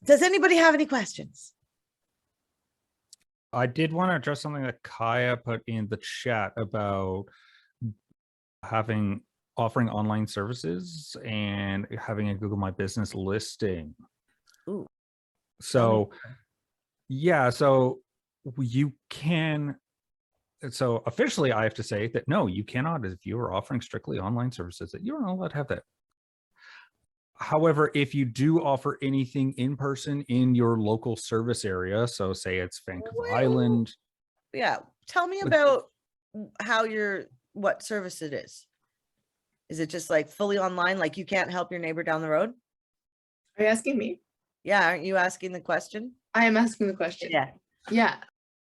Does anybody have any questions? I did want to address something that Kaya put in the chat about offering online services and having a Google My Business listing. Ooh. So yeah, so you can, so officially I have to say that no, you cannot, if you are offering strictly online services, that you're not allowed to have that. However, if you do offer anything in person in your local service area, so say it's Vancouver Island. Yeah. Tell me about what service it is. Is it just like fully online? Like you can't help your neighbor down the road? Are you asking me? Yeah. Aren't you asking the question? I am asking the question. Yeah. Yeah.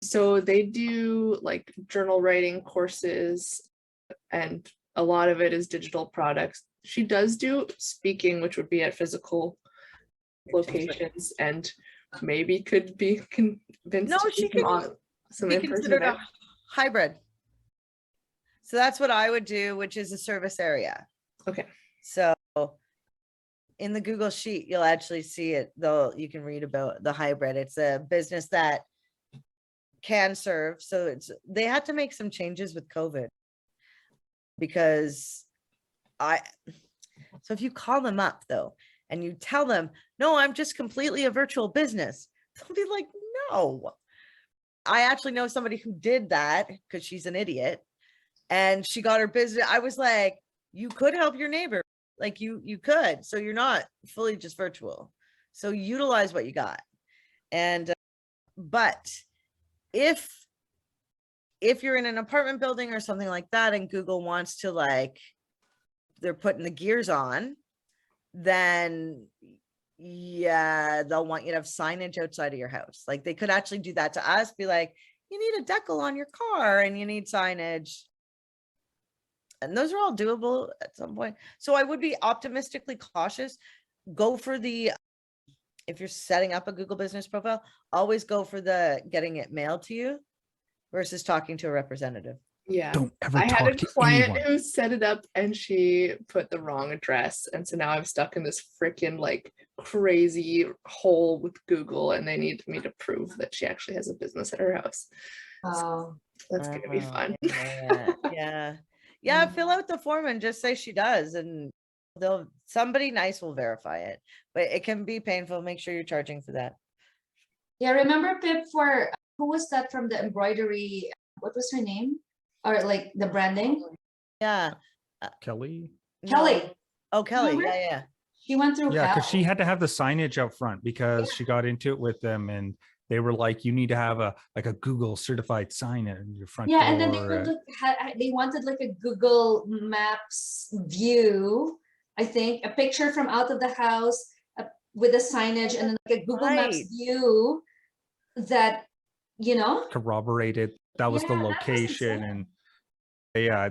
So they do like journal writing courses, and a lot of it is digital products. She does do speaking, which would be at physical locations, and maybe could be convinced. No, she can some be in-person considered a event. hybrid. So that's what I would do, which is a service area. Okay. So in the Google sheet, you'll actually see it, though. You can read about the hybrid. It's a business that can serve. So they had to make some changes with COVID because so if you call them up though, and you tell them, no, I'm just completely a virtual business, they'll be like, no. I actually know somebody who did that because she's an idiot and she got her business. I was like, you could help your neighbor. Like you could, so you're not fully just virtual. So utilize what you got. And, but if you're in an apartment building or something like that, and Google wants to, like, they're putting the gears on, then yeah, they'll want you to have signage outside of your house. Like they could actually do that to us, be like, you need a decal on your car and you need signage. And those are all doable at some point. So I would be optimistically cautious. Go for if you're setting up a Google business profile, always go for getting it mailed to you versus talking to a representative. Yeah. Don't ever I talk had a to client anyone. who set it up and she put the wrong address. And so now I'm stuck in this freaking like crazy hole with Google, and they need me to prove that she actually has a business at her house. So that's going to be fun. Yeah. Fill out the form and just say she does, and somebody nice will verify it, but it can be painful. Make sure you're charging for that. Yeah, remember Pip, for who was that from the embroidery? What was her name? Or like the branding? Yeah. Kelly? Kelly. Oh, Kelly. Remember? Yeah. She went through Yeah, hell. because she had to have the signage out front because she got into it with them and they were like, you need to have a Google certified sign in your front door. And then they wanted like a Google Maps view, I think, a picture from out of the house with the signage, and then like a Google Maps view that, corroborated that was the location. And yeah,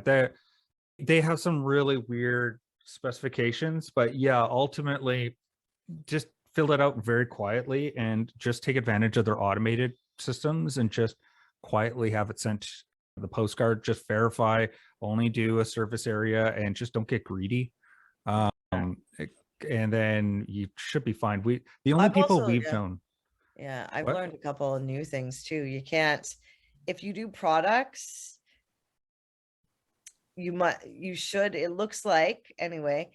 they have some really weird specifications, but yeah, ultimately just fill it out very quietly and just take advantage of their automated systems and just quietly have it sent the postcard. Just verify, only do a surface area, and just don't get greedy. And then you should be fine. The only people we've known. Yeah, I've learned a couple of new things too. You can't, if you do products, you should, it looks like anyway,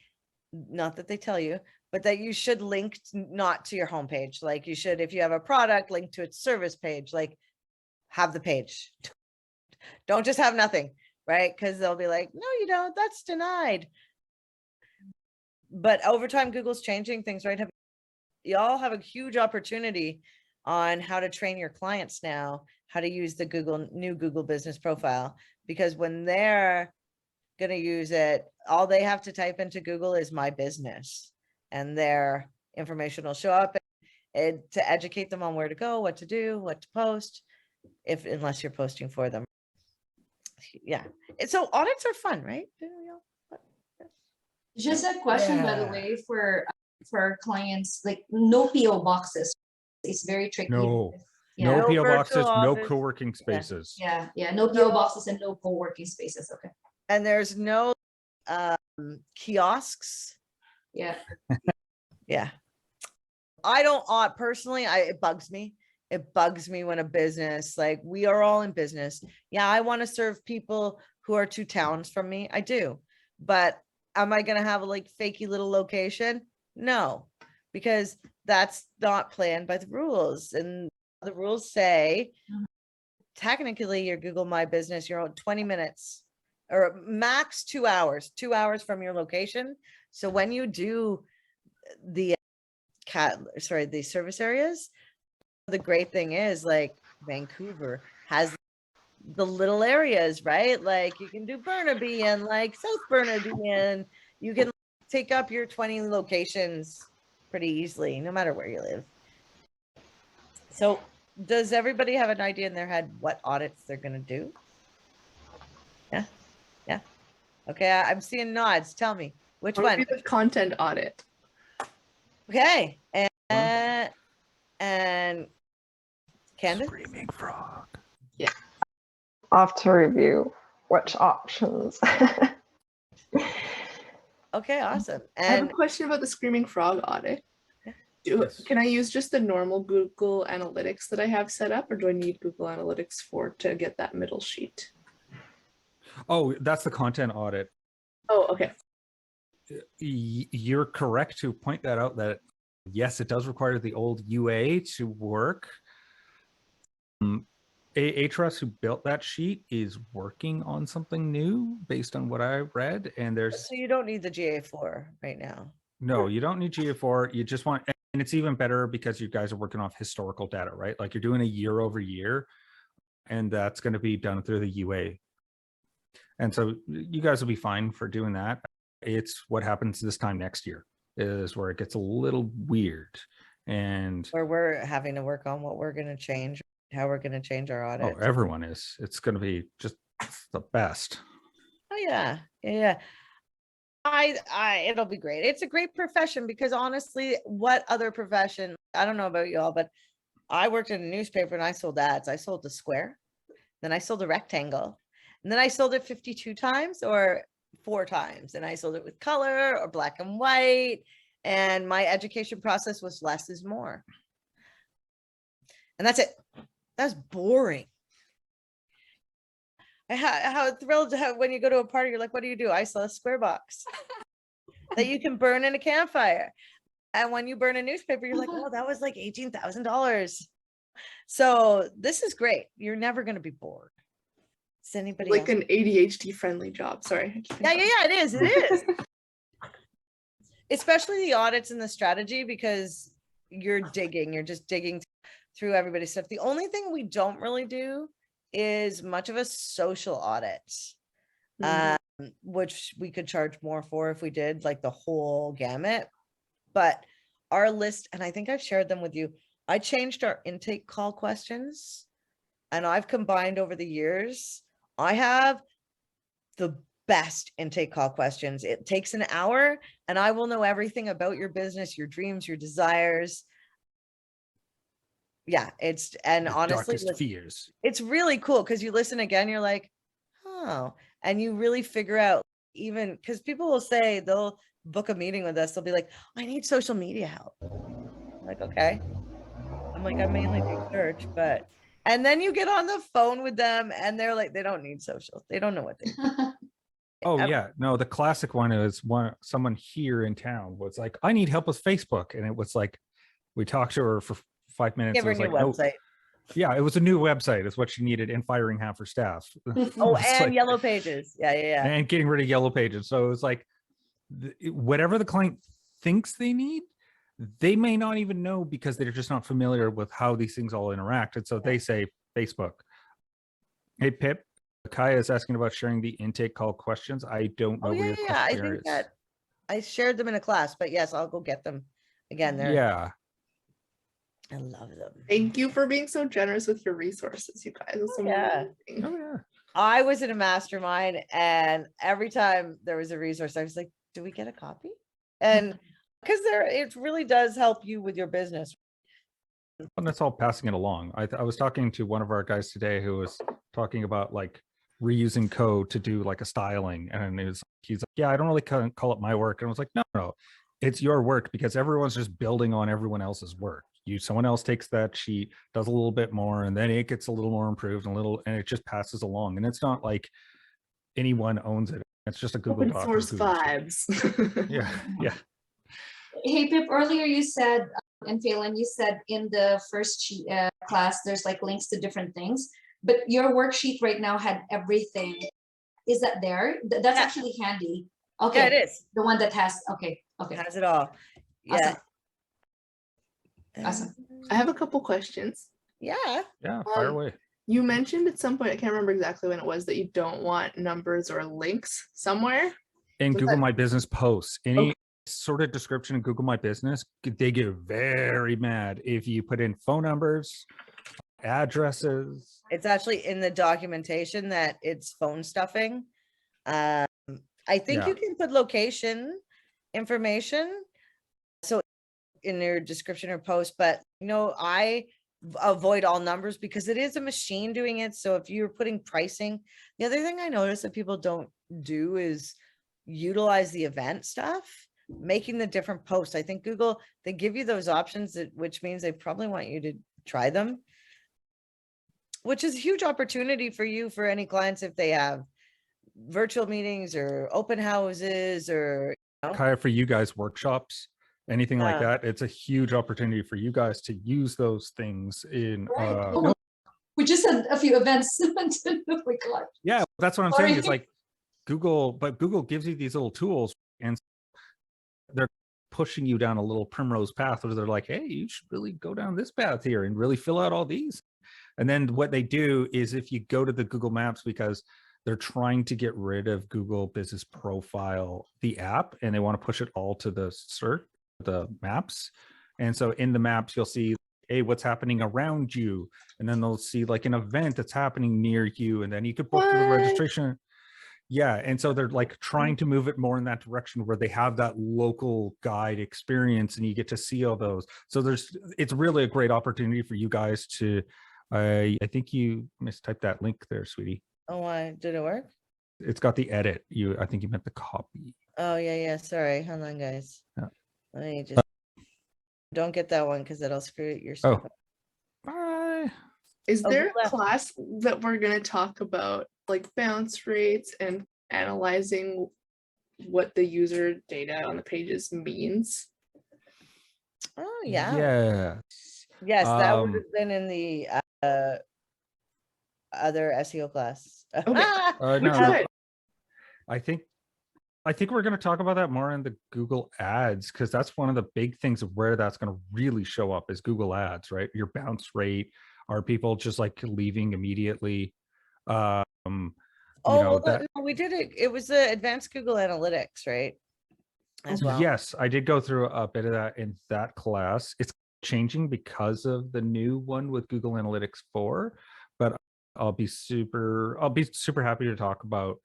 not that they tell you, but that you should link not to your homepage. Like you should, if you have a product, link to its service page, like have the page. Don't just have nothing, right? Because they'll be like, no, you don't, that's denied. But over time, Google's changing things, right? Y'all have a huge opportunity on how to train your clients now, how to use the new Google business profile, because when they're going to use it, all they have to type into Google is my business, and their information will show up and to educate them on where to go, what to do, what to post, unless you're posting for them. Yeah. So audits are fun, right? Just a question, by the way, for our clients, like no PO boxes. It's very tricky. No No PO boxes, no office. co-working spaces. Yeah, no PO boxes and no co-working spaces. Okay. And there's no kiosks. Yeah. Yeah. I don't personally, it bugs me. It bugs me when a business, like, we are all in business. Yeah, I want to serve people who are 2 towns from me. I do. But am I going to have a like fakey little location? No, because that's not planned by the rules. And the rules say, technically, your Google My Business, you're on 20 minutes or max 2 hours, 2 hours from your location. So when you do the the service areas, the great thing is, like, Vancouver has the little areas, right? Like, you can do Burnaby and like South Burnaby, and you can take up your 20 locations pretty easily, no matter where you live. So does everybody have an idea in their head what audits they're going to do? Yeah. Yeah. Okay. I'm seeing nods. Tell me which What would one. be the content audit? Okay. And Candace? Screaming frog. Off to review which options. Okay, awesome. I have a And question about the Screaming Frog audit. Yeah. Yes. Can I use just the normal Google Analytics that I have set up, or do I need Google Analytics to get that middle sheet? Oh, that's the content audit. Oh, okay. You're correct to point that out, that yes, it does require the old UA to work. Ahrefs, who built that sheet, is working on something new based on what I read, and there's so you don't need the GA4 right now. no, you don't need GA4. You just want, and it's even better because you guys are working off historical data, right? Like, you're doing a year over year, and that's going to be done through the UA. And so you guys will be fine for doing that. It's what happens this time next year is where it gets a little weird. And Where we're having to work on what we're going to change, how we're going to change our audit. oh, everyone is. It's going to be just the best. Oh yeah, yeah. It'll be great. It's a great profession because honestly, what other profession? I don't know about you all, but I worked in a newspaper and I sold ads. I sold the square, then I sold a rectangle, and then I sold it 52 times or 4 times, and I sold it with color or black and white. And my education process was less is more, and that's it. That's boring. How thrilled to have when you go to a party, you're like, what do? I sell a square box that you can burn in a campfire. And when you burn a newspaper, you're like, oh, that was like $18,000. So this is great. You're never going to be bored. Is anybody Like else? an ADHD friendly job. Sorry. Yeah, it is. It is. Especially the audits and the strategy, because you're just digging through everybody's stuff. The only thing we don't really do is much of a social audit, which we could charge more for if we did like the whole gamut. But our list, and I think I've shared them with you, I changed our intake call questions, and I've combined over the years. I have the best intake call questions. It takes an hour and I will know everything about your business, your dreams, your desires. Yeah, and Your honestly, darkest fears. it's really cool because you listen again, you're like, oh, and you really figure out, even because people will say they'll book a meeting with us, they'll be like, I need social media help. I'm like, okay. I'm like, I mainly do search, but and then you get on the phone with them and they're like, they don't need social. They don't know what they do. Oh yeah, no, the classic one is someone here in town was like, I need help with Facebook. And it was like, we talked to her for 5 minutes. Give It her a was new like, no, website. yeah, it was a new website is what she needed, and firing half her staff. Oh, It's and like- yellow pages. Yeah. and getting rid of yellow pages. So it was like, whatever the client thinks they need, they may not even know because they're just not familiar with how these things all interact. And so they say Facebook. Hey, Pip, Kaya is asking about sharing the intake call questions. I don't know Oh, where yeah. your I questionnaire think is. that I shared them in a class, but yes, I'll go get them again. Yeah. I love them. Thank you for being so generous with your resources, you guys. It's yeah. amazing. Oh, yeah. I was in a mastermind, and every time there was a resource, I was like, do we get a copy? And because it really does help you with your business. And that's all passing it along. I was talking to one of our guys today who was talking about like reusing code to do like a styling, and he's like, yeah, I don't really call it my work. And I was like, no, it's your work because everyone's just building on everyone else's work. Someone else takes that sheet, does a little bit more, and then it gets a little more improved and it just passes along. And it's not like anyone owns it. It's just a Google Open Doc. source Google Sheet. vibes. Yeah. Yeah. Hey Pip, earlier you said, and Phelan, you said in the first class, there's like links to different things, but your worksheet right now had everything. Is that there? That's Yeah. actually handy. Okay. Yeah, it is. The one that has, okay. It has it all. Yeah. Awesome. Awesome. I have a couple questions. Yeah. Yeah. Fire away. You mentioned at some point, I can't remember exactly when it was, that you don't want numbers or links somewhere. In Was Google that- My Business posts, any sort of description in Google My Business, they get very mad if you put in phone numbers, addresses. It's actually in the documentation that it's phone stuffing. I think you can put location information. So in your description or post, but I avoid all numbers because it is a machine doing it. So if you're putting pricing, the other thing I notice that people don't do is utilize the event stuff, making the different posts. I think Google, they give you those options, which means they probably want you to try them, which is a huge opportunity for you, for any clients, if they have virtual meetings or open houses or Kaya, for you guys, workshops, anything like that, it's a huge opportunity for you guys to use those things in Right. We just had a few events. yeah, that's what I'm saying. It's Sorry. like Google gives you these little tools and they're pushing you down a little primrose path where they're like, hey, you should really go down this path here and really fill out all these. And then what they do is, if you go to the Google Maps, because they're trying to get rid of Google Business Profile, the app, and they want to push it all to the maps. And so in the maps, you'll see, hey, what's happening around you. And then they'll see like an event that's happening near you. And then you could book for the registration. Yeah. And so they're like trying to move it more in that direction where they have that local guide experience and you get to see all those. So it's really a great opportunity for you guys to, I think you mistyped that link there, sweetie. Oh, why did it work? It's got the edit. I think you meant the copy. Oh yeah. Sorry. Hold on, guys. Yeah. Let me just don't get that one because it'll screw your stuff up. Bye. Is Oh, there a left. class that we're going to talk about like bounce rates and analyzing what the user data on the pages means? Oh yeah. Yeah. Yes, that would have been in the other SEO class. Okay. No, Which no. one? I think we're going to talk about that more in the Google ads, because that's one of the big things of where that's going to really show up is Google ads, right? Your bounce rate. Are people just like leaving immediately? Oh, well, no, we did it. It was the advanced Google Analytics, right? As well. Yes, I did go through a bit of that in that class. It's changing because of the new one with Google Analytics 4, but I'll be super happy to talk about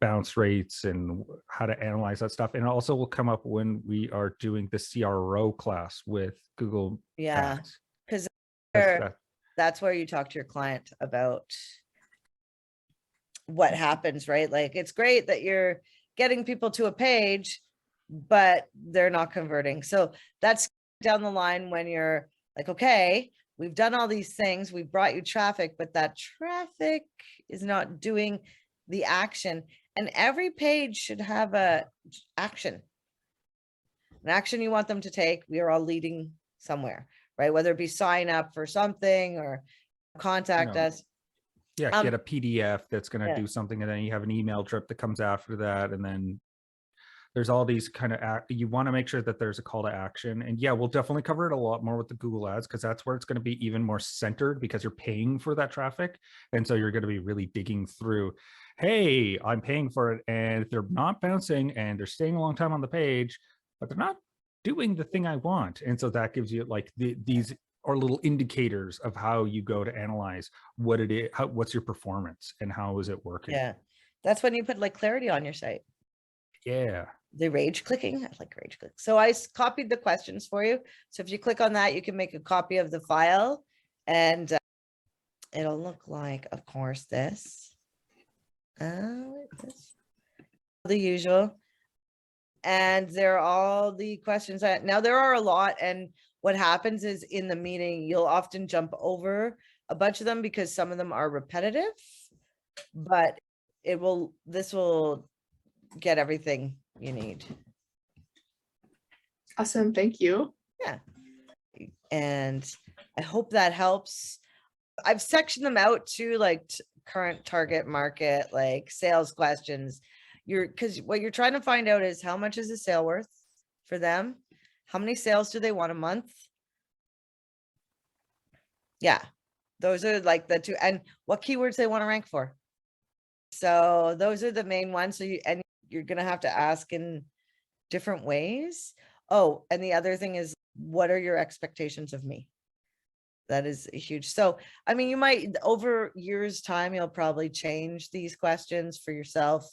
bounce rates and how to analyze that stuff. And also will come up when we are doing the CRO class with Google. Yeah, ads. because That- that's where you talk to your client about what happens, right? Like, it's great that you're getting people to a page, but they're not converting. So that's down the line when you're like, okay, we've done all these things, we've brought you traffic, but that traffic is not doing the action. And every page should have an action you want them to take. We are all leading somewhere, right? Whether it be sign up for something or contact us. Yeah, get a PDF that's going to yeah. do something, and then you have an email drip that comes after that, and then there's all these kind of you want to make sure that there's a call to action. And yeah, we'll definitely cover it a lot more with the Google ads, because that's where it's going to be even more centered, because you're paying for that traffic. And so you're going to be really digging through, hey, I'm paying for it, and if they're not bouncing and they're staying a long time on the page, but they're not doing the thing I want. And so that gives you like these are little indicators of how you go to analyze what it is, what's your performance and how is it working. Yeah, that's when you put like clarity on your site. Yeah. The rage clicking, I like rage click. So I copied the questions for you. So if you click on that, you can make a copy of the file, and it'll look like, of course, this. The usual. And there are all the questions that now there are a lot. And what happens is in the meeting, you'll often jump over a bunch of them because some of them are repetitive, but this will get everything you need. Awesome. Thank you. And I hope that helps. I've sectioned them out to like current target market, like sales questions. Because what you're trying to find out is how much is a sale worth for them? How many sales do they want a month? Yeah, those are like the two, and what keywords they want to rank for. So those are the main ones. So you're going to have to ask in different ways. Oh, and the other thing is, what are your expectations of me? That is huge. So, I mean, you might over years time, you'll probably change these questions for yourself.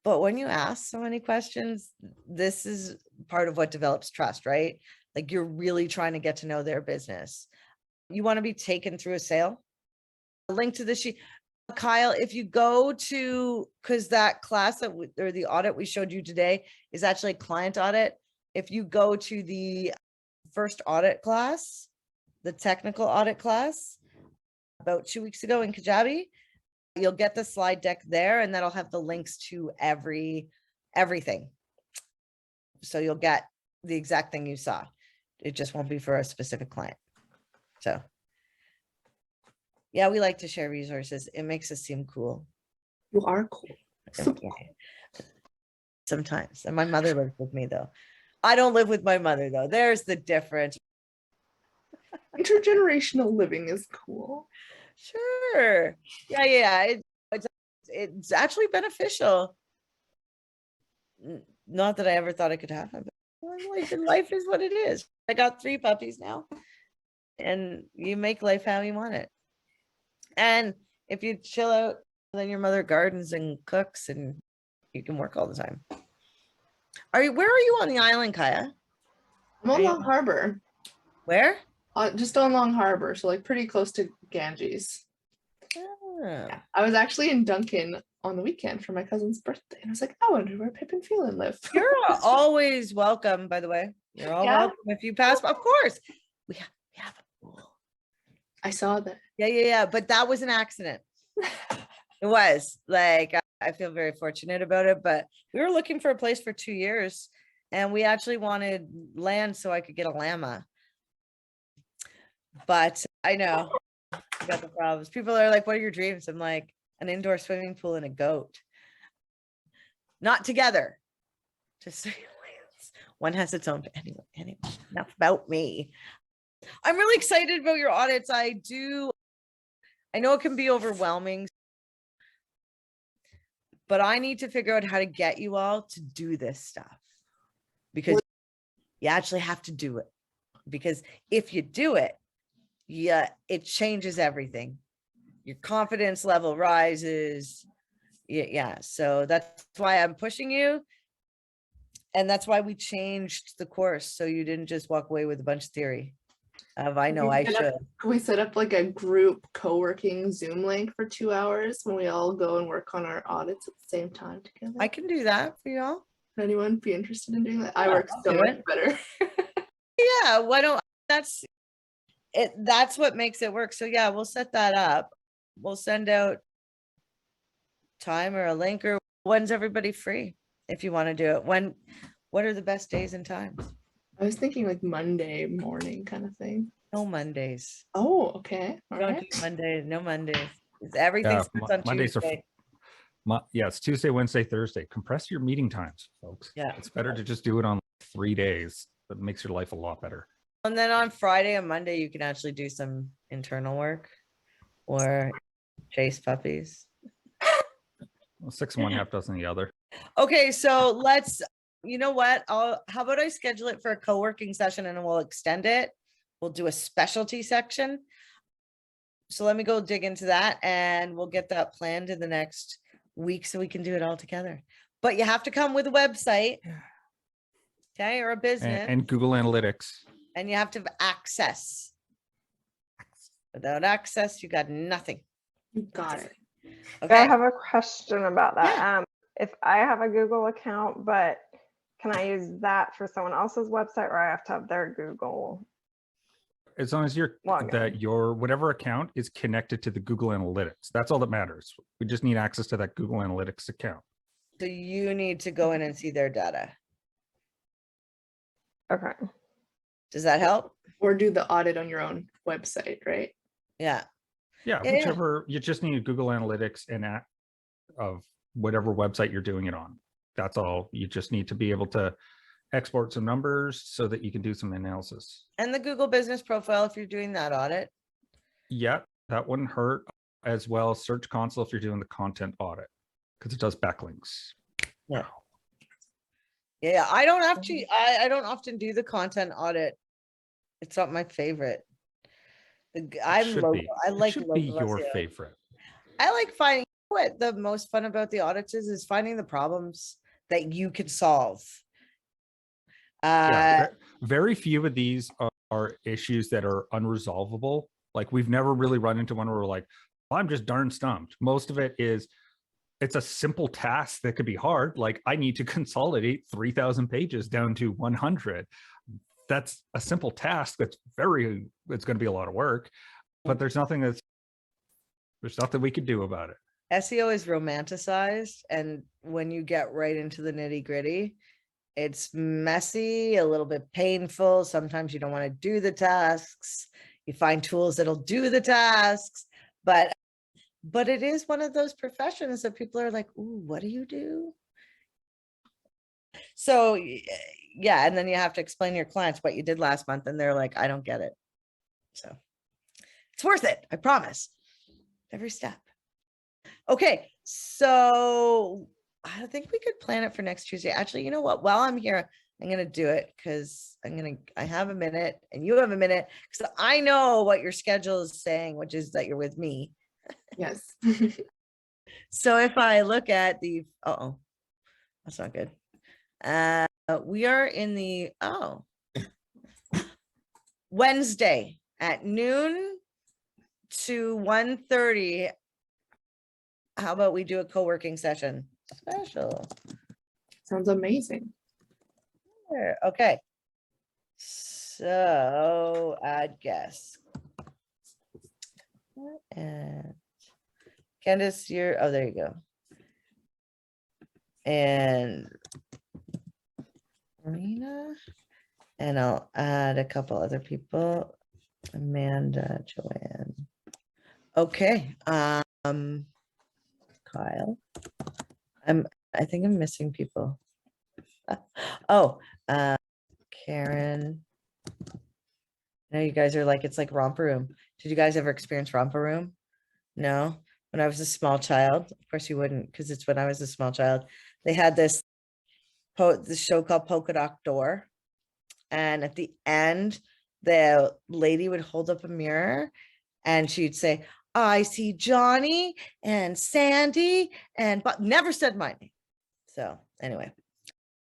But when you ask so many questions, this is part of what develops trust, right? Like you're really trying to get to know their business. You want to be taken through a sale. A link to the sheet. Kyle, if you go to, because that class or the audit we showed you today is actually a client audit. If you go to the first audit class, the technical audit class, about 2 weeks ago in Kajabi, you'll get the slide deck there, and that'll have the links to everything. So you'll get the exact thing you saw. It just won't be for a specific client. So yeah, we like to share resources. It makes us seem cool. You are cool. Sometimes. And my mother lives with me though. I don't live with my mother though. There's the difference. Intergenerational living is cool. Sure. Yeah. It's actually beneficial. Not that I ever thought it could happen, but life is what it is. I got 3 puppies now, and you make life how you want it. And if you chill out, then your mother gardens and cooks, and you can work all the time. Where are you on the island, Kaya? I'm on Long Harbor. Where? Just on Long Harbor, so like pretty close to Ganges. Oh. Yeah. I was actually in Duncan on the weekend for my cousin's birthday, and I was like, I wonder where Pip and Phelan live. You're always welcome, by the way. You're all welcome if you pass. Of course, we have a pool. I saw that. Yeah. But that was an accident. It was like, I feel very fortunate about it, but we were looking for a place for 2 years, and we actually wanted land so I could get a llama. But I know I got the problems. People are like, what are your dreams? I'm like, an indoor swimming pool and a goat. Not together. Just so you know, one has its own. Anyway, enough about me. I'm really excited about your audits. I know it can be overwhelming, but I need to figure out how to get you all to do this stuff, because you actually have to do it. Because if you do it, it changes everything. Your confidence level rises. Yeah. So that's why I'm pushing you. And that's why we changed the course. So you didn't just walk away with a bunch of theory of, I know I should. Can we set up like a group co-working Zoom link for 2 hours when we all go and work on our audits at the same time together? I can do that for y'all. Would anyone be interested in doing that? I Yeah, work I'll so do much it. better. Yeah, why don't that's it? That's what makes it work. So yeah, we'll set that up. We'll send out time or a link, or when's everybody free if you want to do it. What are the best days and times? I was thinking like Monday morning kind of thing. No Mondays. Oh, okay. All Don't right. do Mondays. No Mondays. Everything starts on Mondays Tuesday. It's Tuesday, Wednesday, Thursday. Compress your meeting times, folks. Yeah. It's better to just do it on 3 days. That makes your life a lot better. And then on Friday and Monday, you can actually do some internal work or chase puppies. Well, 6 in one, half dozen the other. Okay, so let's, you know what? How about I schedule it for a co-working session, and we'll extend it. We'll do a specialty section. So let me go dig into that, and we'll get that planned in the next week so we can do it all together. But you have to come with a website, okay, or a business. And Google Analytics. And you have to have access. Without access, you got nothing. You got it. I Okay. have a question about that. if I have a Google account, but can I use that for someone else's website, or I have to have their Google? As long as Login. your whatever account is connected to the Google Analytics, that's all that matters. We just need access to that Google Analytics account. So you need to go in and see their data. Okay. Does that help? Or do the audit on your own website, right? Yeah. Yeah, Yeah, yeah. whichever. You just need Google Analytics and of whatever website you're doing it on. That's all. You just need to be able to export some numbers so that you can do some analysis. And the Google business profile, if you're doing that audit. Yeah, that wouldn't hurt, as well as Search Console if you're doing the content audit, because it does backlinks. Yeah. Yeah, I don't actually, I don't often do the content audit. It's not my favorite. I'm should local. be. I It like should be local your SEO. favorite. I like finding what the most fun about the audits is finding the problems that you can solve. Yeah, very few of these are issues that are unresolvable. Like, we've never really run into one where we're like, well, I'm just darn stumped. Most of it is, it's a simple task that could be hard. Like, I need to consolidate 3,000 pages down to 100. That's a simple task. It's going to be a lot of work, but there's nothing we could do about it. SEO is romanticized, and when you get right into the nitty gritty, it's messy, a little bit painful. Sometimes you don't want to do the tasks. You find tools that'll do the tasks, but it is one of those professions that people are like, ooh, what do you do? So yeah, and then you have to explain to your clients what you did last month, and they're like, I don't get it. So it's worth it, I promise. Every step. Okay, so I think we could plan it for next Tuesday. Actually, you know what? While I'm here, I'm gonna do it because I have a minute and you have a minute, because I know what your schedule is saying, which is that you're with me. Yes. So if I look at the, that's not good. We are in the, Wednesday at noon to 1:30. How about we do a co-working session? Special. Sounds amazing. Sure. Okay. So add guests. And Candace, there you go. And Marina, and I'll add a couple other people. Amanda, Joanne. Okay. Kyle. I think I'm missing people. Karen. I know you guys are like, it's like Romper Room. Did you guys ever experience Romper Room? No. When I was a small child, of course you wouldn't, because it's when I was a small child. They had this show called Polka Dot Door, and at the end, the lady would hold up a mirror, and she'd say, "I see Johnny and Sandy," but never said my name. So anyway,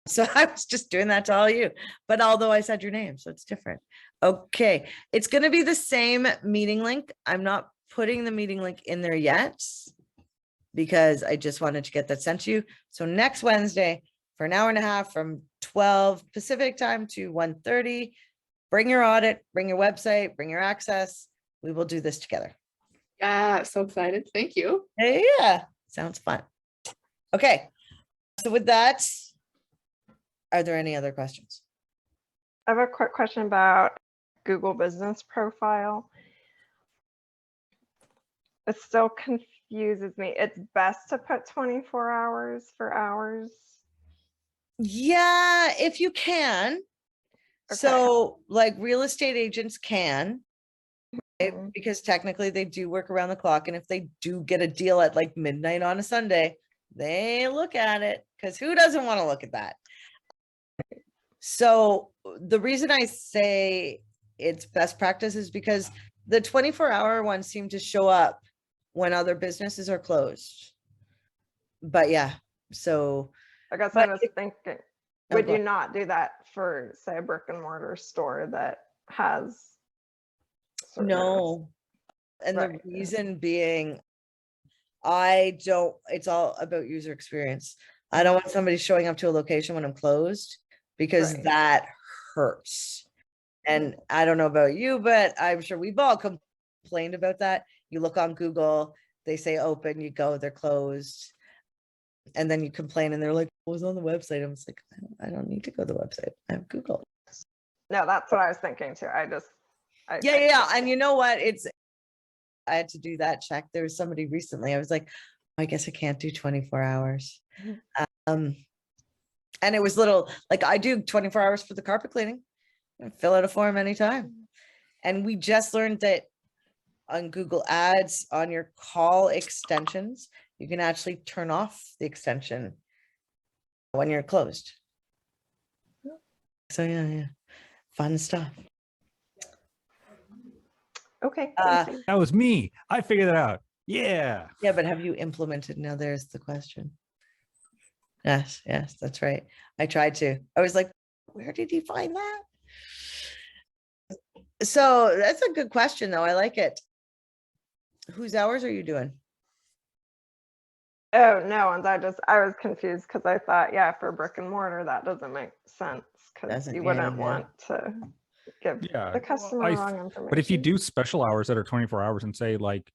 so I was just doing that to all you, but although I said your name, so it's different. Okay, it's going to be the same meeting link. I'm not putting the meeting link in there yet because I just wanted to get that sent to you. So next Wednesday for an hour and a half from 12 Pacific time to 1:30, bring your audit, bring your website, bring your access. We will do this together. Yeah, so excited. Thank you. Yeah, sounds fun. Okay, so with that, are there any other questions? I have a quick question about Google Business Profile. It still confuses me. It's best to put 24 hours for hours. Yeah, if you can. Okay. So like real estate agents can, right? Mhm. Because technically they do work around the clock. And if they do get a deal at like midnight on a Sunday, they look at it, because who doesn't want to look at that? So the reason I say it's best practice is because the 24-hour ones seem to show up when other businesses are closed. But yeah, so I guess but I was thinking, Oh, would go you on. not do that for, say, a brick and mortar store that has certain hours? no. And Right. the reason being, it's all about user experience. I don't want somebody showing up to a location when I'm closed because Right. that hurts. And I don't know about you, but I'm sure we've all complained about that. You look on Google, they say open, you go, they're closed. And then you complain and they're like, what was on the website? I'm just like, I don't need to go to the website. I have Google. No, that's what I was thinking too. Yeah. And you know what? I had to do that check. There was somebody recently. I was like, I guess I can't do 24 hours. And it was little, like I do 24 hours for the carpet cleaning and fill out a form anytime. And we just learned that on Google Ads, on your call extensions, you can actually turn off the extension when you're closed. So yeah. Fun stuff. Okay. Uh, Thank you. That was me. I figured it out. Yeah. Yeah, but have you implemented? Now there's the question. Yes, that's right. I tried to. I was like, where did he find that? So that's a good question though. I like it. Whose hours are you doing? Oh, no one's. I was confused because I thought, yeah, for brick and mortar, that doesn't make sense because Doesn't, you yeah, wouldn't yeah. want to give Yeah. the customer I- wrong information. But if you do special hours that are 24 hours and say like,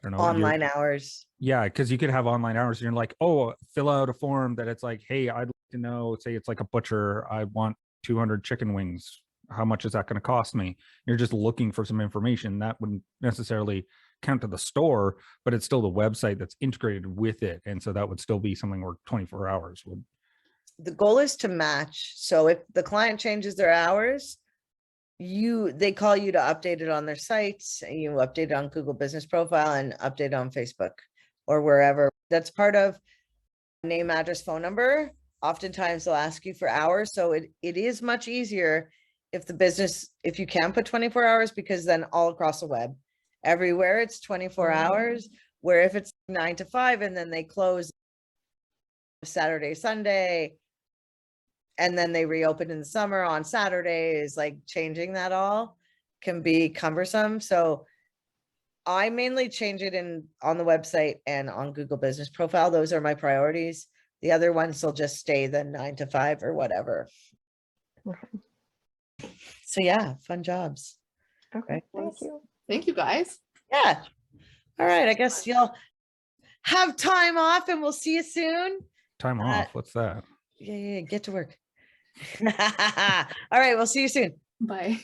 I don't know, you're- Online hours. yeah, because you could have online hours and you're like, oh, fill out a form that it's like, hey, I'd like to know, say it's like a butcher, I want 200 chicken wings. How much is that going to cost me? You're just looking for some information that wouldn't necessarily count to the store, but it's still the website that's integrated with it. And so that would still be something where 24 hours would. The goal is to match. So if the client changes their hours, they call you to update it on their sites, and you update it on Google Business Profile and update it on Facebook or wherever. That's part of name, address, phone number. Oftentimes they'll ask you for hours. So it is much easier if if you can put 24 hours, because then all across the web, everywhere it's 24 hours, where if it's 9 to 5 and then they close Saturday, Sunday, and then they reopen in the summer on Saturdays, like changing that all can be cumbersome. So I mainly change it on the website and on Google Business Profile. Those are my priorities. The other ones will just stay the 9 to 5 or whatever. So yeah, fun jobs. Okay. Thank you. Thank you, guys. Yeah. All right. I guess you'll have time off and we'll see you soon. Time off. What's that? Yeah. Get to work. All right. We'll see you soon. Bye.